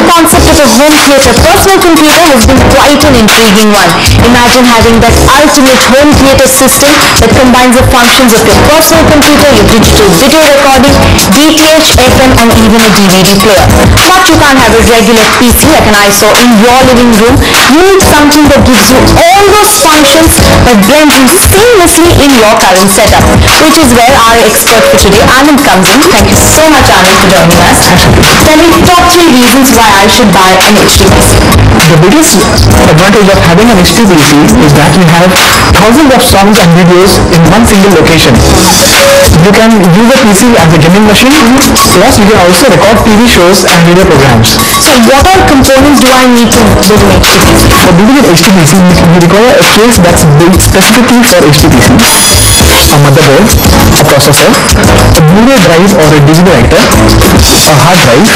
concept of a home theater personal computer has been quite an intriguing one. Imagine having that ultimate home theater system that combines the functions of your personal computer, your digital video recording, DTH, FM and even a DVD player. But you can't have a regular PC like an ISO in your living room. You need something that gives you all those functions but blends in seamlessly in your current setup, which is where our expert for today, Anand, comes in. Thank you so much, Anand, for joining us. Tell me top 3 reasons why I should buy an HTPC. The biggest advantage of having an HTPC is that you have thousands of songs and videos in one single location. You can use a PC as a gaming machine, plus you can also record TV shows and video programs. So what all components do I need to build an HTPC? For building an HTPC, you require a case that's built specifically for HTPC, a motherboard, a processor, a Blu-ray drive or a DVD writer, a hard drive,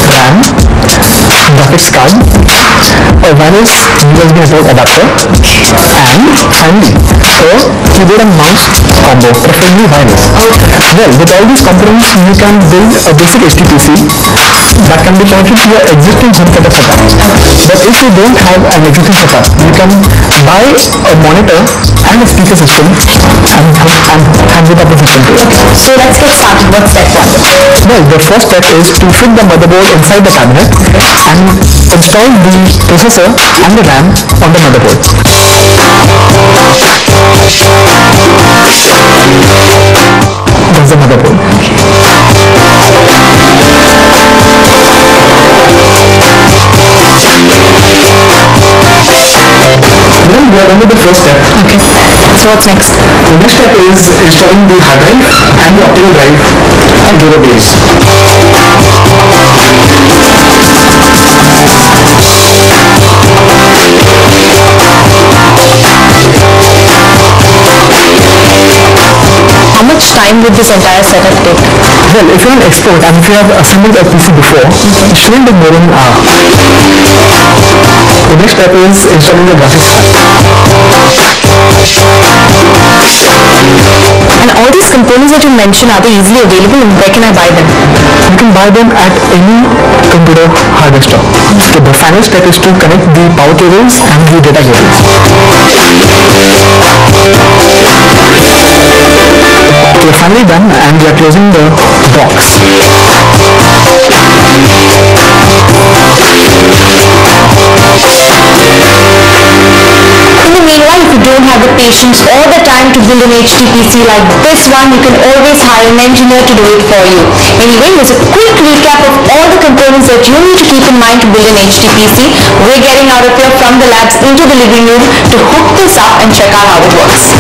RAM, graphics card, a wireless USB network adapter, and finally, a keyboard and mouse combo, preferably wireless. Well, with all these components, you can build a basic HTPC that can be connected to your existing home theater setup. But if you don't have an existing setup, you can buy a monitor and a speaker system and hand it up the system to it. So let's get started. What's step 1? Well, the first step is to fit the motherboard inside the cabinet and install the processor and the RAM on the motherboard. That's the motherboard. Then we are on to the first step. Okay. So what's next? The next step is installing the hard drive and the optical drive and database. How much time would this entire setup take? Well, if you're an expert and if you have assembled a PC before, it shouldn't take more than an hour. The next step is installing the graphics card. And all these components that you mentioned, are they easily available and where can I buy them? You can buy them at any computer hardware store. So the final step is to connect the power cables and the data cables. We're finally done and we are closing the box. In the meanwhile, if you don't have the patience or the time to build an HTPC like this one, you can always hire an engineer to do it for you. Anyway, here's a quick recap of all the components that you need to keep in mind to build an HTPC. We're getting out of here from the labs into the living room to hook this up and check out how it works.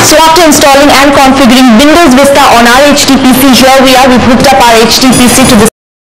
So after installing and configuring Windows Vista on our HTPC, here we are, we've hooked up our HTPC to the